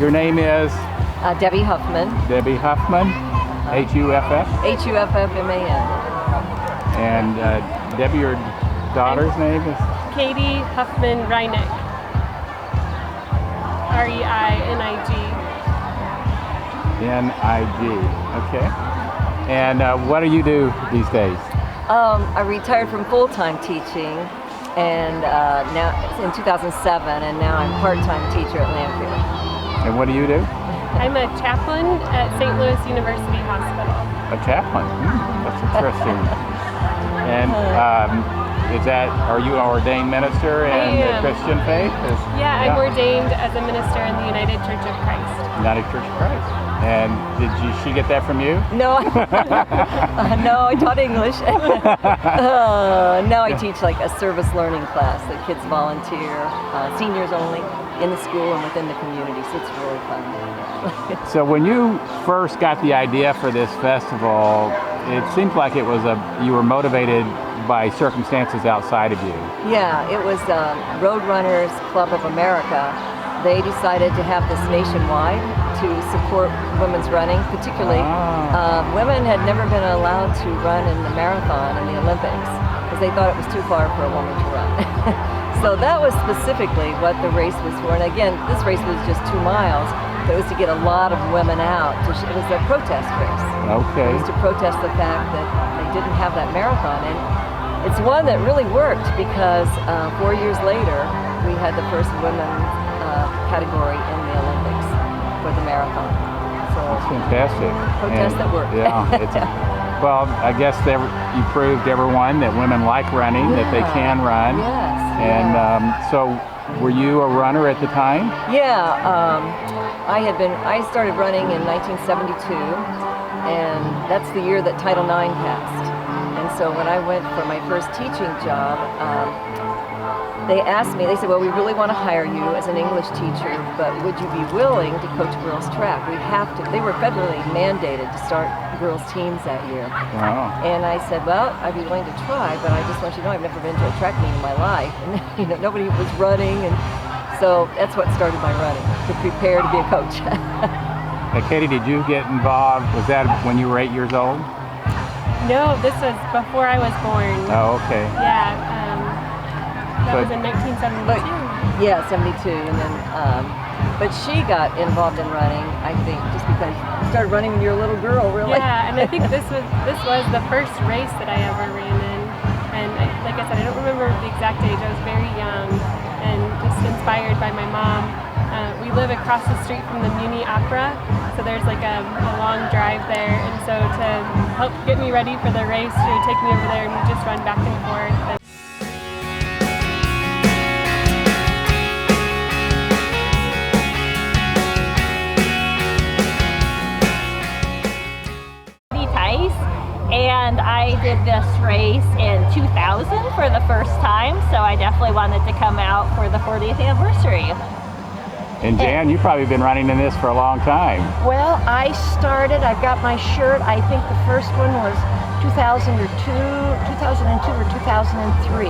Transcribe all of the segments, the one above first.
Your name is? Debbie Huffman. Debbie Huffman, H-U-F-F? H-U-F-F-M-A-N. And Debbie, your daughter's name is? Katie Huffman Reinig. R-E-I-N-I-G. N-I-G, okay. And what do you do these days? I retired from full-time teaching and now in 2007, and now I'm part-time teacher at Landfield. And what do you do? I'm a chaplain at St. Louis University Hospital. A chaplain? That's interesting. And are you an ordained minister in the Christian faith? Yeah, I'm ordained as a minister in the United Church of Christ. United Church of Christ. And she get that from you? No, no, I taught English. Now I teach like a service learning class that kids volunteer, seniors only, in the school and within the community, so it's really fun. So when you first got the idea for this festival, it seemed like you were motivated by circumstances outside of you. Yeah, it was Road Runners Club of America. They decided to have this nationwide to support women's running, particularly women had never been allowed to run in the marathon in the Olympics because they thought it was too far for a woman to run. So that was specifically what the race was for. And again, this race was just 2 miles. It was to get a lot of women out. It was a protest race. Okay. It was to protest the fact that they didn't have that marathon. And it's one that really worked because 4 years later, we had the first women's category in the Olympics for the marathon. So that's fantastic. Protest that worked. Yeah. Well, I guess you proved everyone that women like running, that they can run. Yes. And so, were you a runner at the time? Yeah. I started running in 1972, and that's the year that Title IX passed. And so when I went for my first teaching job, they asked me, they said, well, we really want to hire you as an English teacher, but would you be willing to coach girls track? We have to. They were federally mandated to start girls teams that year. Wow. And I said, well, I'd be willing to try, but I just want you to know I've never been to a track meet in my life. And nobody was running, and so that's what started my running, to prepare to be a coach. Now, Katie, did you get involved? Was that when you were 8 years old? No, this was before I was born. Oh, okay. Yeah. That was in 1972. Yeah, 72, and then, but she got involved in running, I think, just because you started running when you were a little girl, really. Yeah, and I think this was the first race that I ever ran in, and like I said, I don't remember the exact age. I was very young, and just inspired by my mom. We live across the street from the Muni Opera, so there's like a long drive there, and so to help get me ready for the race, she would take me over there and we'd just run back and forth. And I did this race in 2000 for the first time, so I definitely wanted to come out for the 40th anniversary. And Jan, you've probably been running in this for a long time. Well, I've got my shirt, I think the first one was 2002 or 2003.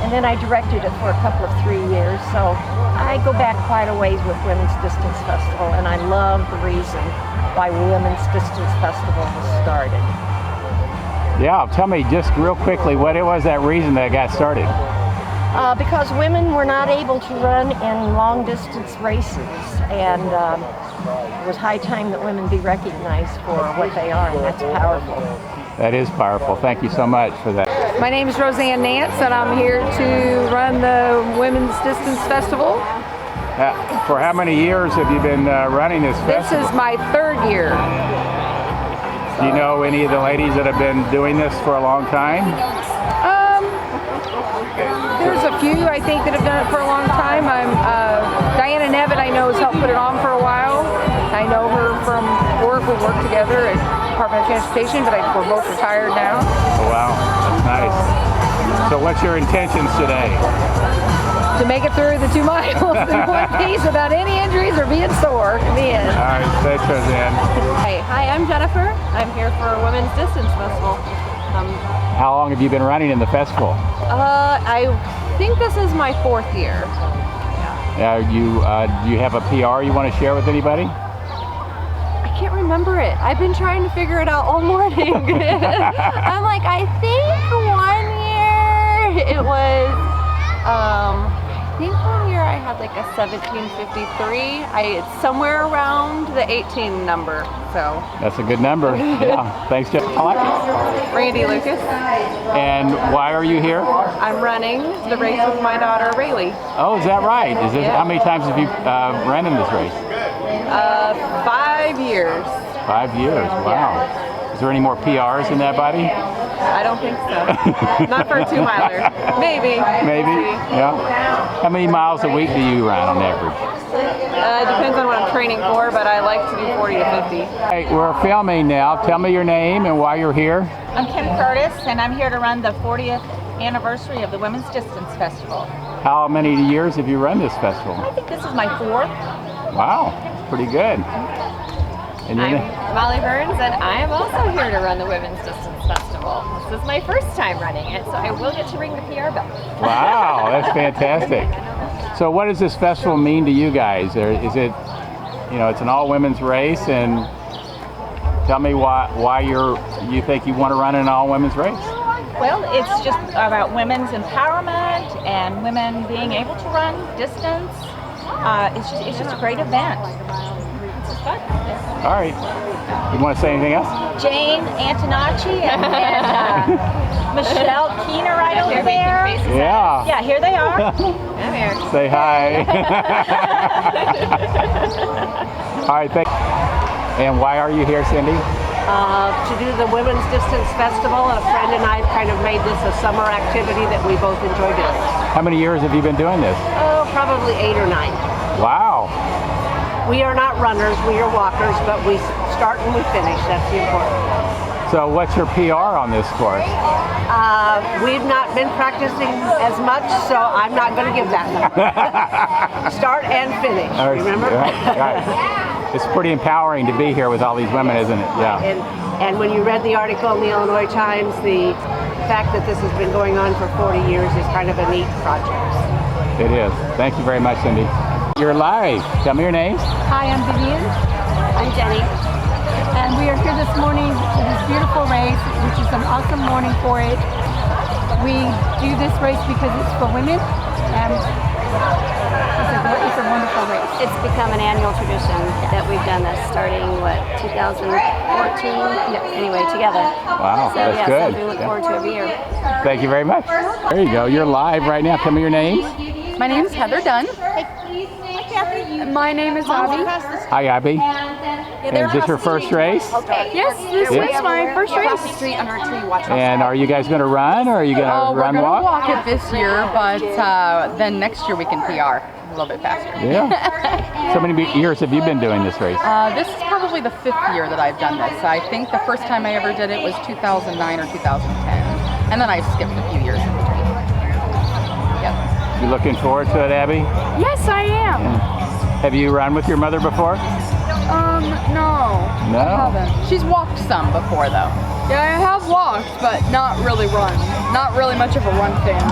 And then I directed it for a couple of 3 years, so I go back quite a ways with Women's Distance Festival, and I love the reason why Women's Distance Festival was started. Yeah, tell me just real quickly what it was that reason that got started. Because women were not able to run in long distance races, and it was high time that women be recognized for what they are, and that's powerful. That is powerful. Thank you so much for that. My name is Roseanne Nance, and I'm here to run the Women's Distance Festival. For how many years have you been running this festival? This is my 3rd year. Do you know any of the ladies that have been doing this for a long time? There's a few, I think, that have done it for a long time. Diana Nevitt, I know, has helped put it on for a while. I know her from work. We work together at Department of Transportation, but we're both retired now. Oh, wow. That's nice. So what's your intentions today? To make it through the 2 miles in one piece without any injuries or being sore at the end. All right, thanks, Roseanne. Hi, I'm Jennifer. I'm here for Women's Distance Festival. How long have you been running in the festival? I think this is my 4th year. Do you have a PR you want to share with anybody? I can't remember it. I've been trying to figure it out all morning. I'm like, I think 1 year it was, I think 1 year I had like a 1753. It's somewhere around the 18 number, so. That's a good number. Yeah. Thanks, Jeff. I like it. Randy Lucas. And why are you here? I'm running the race with my daughter, Rayleigh. Oh, is that right? Is this, Yeah. How many times have you ran in this race? 5 years. 5 years. Wow. Is there any more PRs in that body? I don't think so. Not for a 2-miler. Maybe. Maybe. We'll see. Yeah. How many miles a week do you run on average? Depends on what I'm training for, but I like to do 40 to 50. Hey, we're filming now. Tell me your name and why you're here. I'm Kim Curtis, and I'm here to run the 40th anniversary of the Women's Distance Festival. How many years have you run this festival? I think this is my 4th. Wow, pretty good. And your I'm name? Molly Burns, and I am also here to run the Women's Distance Festival. This is my first time running it, so I will get to ring the PR bell. Wow, that's fantastic. So what does this festival mean to you guys? Or is it, it's an all-women's race, and tell me why you think you want to run an all-women's race? Well, it's just about women's empowerment and women being able to run distance. It's just a great event. It's just fun. All right. You want to say anything else? Jane Antonacci and Michelle Keener right over there. Yeah. Yeah, here they are. I'm here. Say hi. All right, thank you. And why are you here, Cindy? To do the Women's Distance Festival, and a friend and I kind of made this a summer activity that we both enjoy doing. How many years have you been doing this? Oh, probably 8 or 9. Wow. We are not runners, we are walkers, but we start and we finish. That's the important. So what's your PR on this course? We've not been practicing as much, so I'm not going to give that number. Start and finish, remember? Right. It's pretty empowering to be here with all these women, isn't it? Yeah. And when you read the article in the Illinois Times, the fact that this has been going on for 40 years is kind of a neat project. It is. Thank you very much, Cindy. You're live. Tell me your names. Hi, I'm Vivian. I'm Jenny. And we are here this morning for this beautiful race, which is an awesome morning for it. We do this race because it's for women, and it's a wonderful race. It's become an annual tradition that we've done this starting, 2014? Anyway, together. Wow, so, that's yeah, good. So we look forward to every year. Thank you very much. There you go. You're live right now. Tell me your names. My name is Heather Dunn. My name is Abby. Hi, Abby. And is this your first race? Yes, this is my first race. And are you guys going to run, or are you going to We're run going to walk? walk it this year, but then next year we can PR a little bit faster. Yeah. So many years have you been doing this race? This is probably the 5th year that I've done this. I think the first time I ever did it was 2009 or 2010. And then I skipped a few years in between. Yep. You looking forward to it, Abby? Yes, I am. Have you run with your mother before? No. No? I haven't. She's walked some before, though. Yeah, I have walked, but not really run. Not really much of a run fan.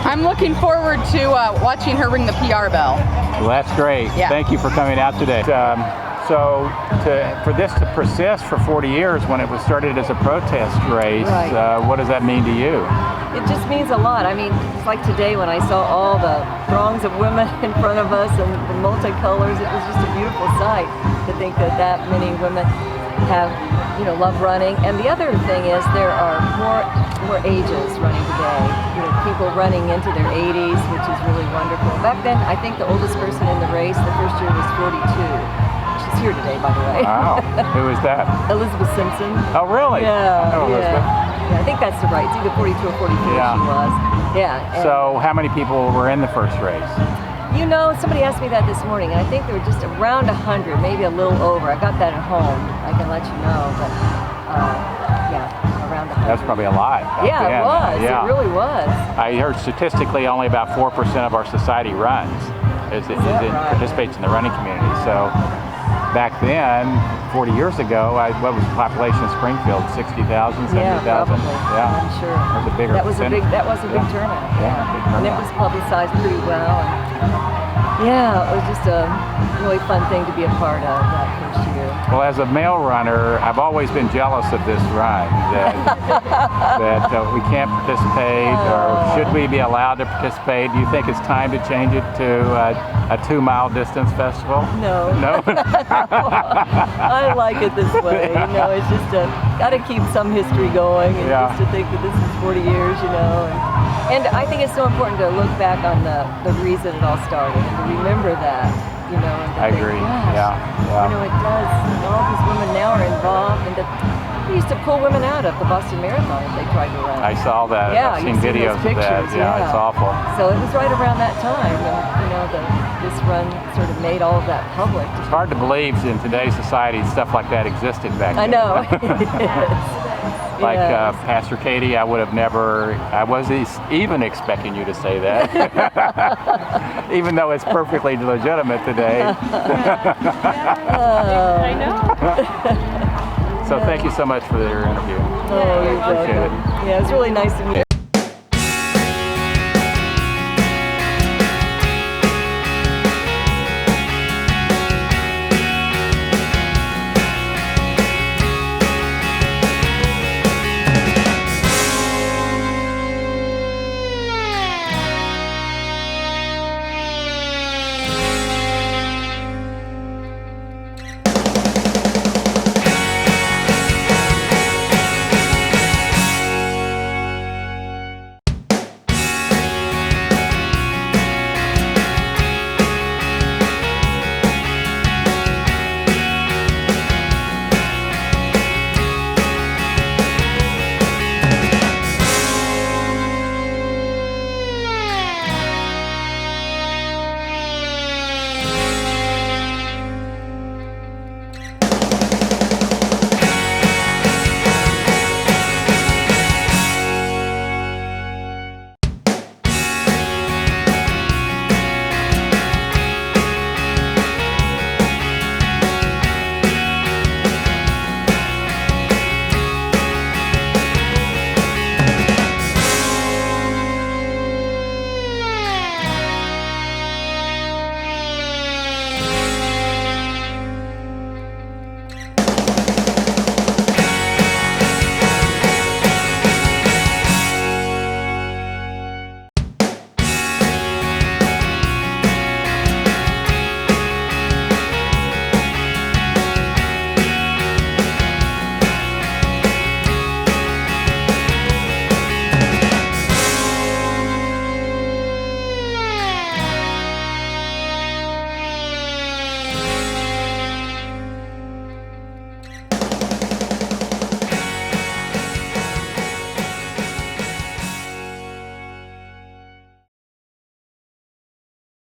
I'm looking forward to watching her ring the PR bell. Well, that's great. Yeah. Thank you for coming out today. So for this to persist for 40 years when it was started as a protest race, Right. What does that mean to you? It just means a lot. I mean, it's like today when I saw all the throngs of women in front of us and the multicolors. It was just a beautiful sight to think that many women have, love running. And the other thing is there are more ages running today. People running into their 80s, which is really wonderful. Back then, I think the oldest person in the race the first year was 42. She's here today, by the way. Wow. Who is that? Elizabeth Simpson. Oh, really? Yeah. Oh, Elizabeth. Yeah, I think that's the right. It's either 42 or 43 she was. Yeah. So how many people were in the first race? Somebody asked me that this morning, and I think there were just around 100, maybe a little over. I got that at home. I can let you know, but around 100. That's probably a lot. Yeah, it was. Yeah. It really was. I heard statistically only about 4% of our society runs, participates in the running community. So back then, 40 years ago, what was the population of Springfield? 60,000, 70,000? Yeah, probably. Yeah, I'm sure. That was a bigger That was a big turnout. Yeah, big turnout. And it was publicized pretty well. Yeah, it was just a really fun thing to be a part of that first year. Well, as a male runner, I've always been jealous of this run, that we can't participate, or should we be allowed to participate? Do you think it's time to change it to a 2-mile distance festival? No. No? I like it this way. You know, it's just got to keep some history going, and Yeah. just to think that this is 40 years, you know. And I think it's so important to look back on the reason it all started and to remember that, you know. And to I think, agree. gosh, Yeah. You know, it does. All these women now are involved, and that we used to pull women out of the Boston Marathon if they tried to run. I saw that. Yeah, I've seen you've seen videos those of that. pictures, Yeah, yeah. it's awful. So it was right around that time, and you know, this run sort of made all of that public. It's hard to believe in today's society stuff like that existed back then. I know. Like Yes. Pastor Katie, I would have never, I wasn't even expecting you to say that. Even though it's perfectly legitimate today. I know. So thank you so much for your interview. Oh, you're Appreciate welcome. it. Yeah, it was really nice to meet you.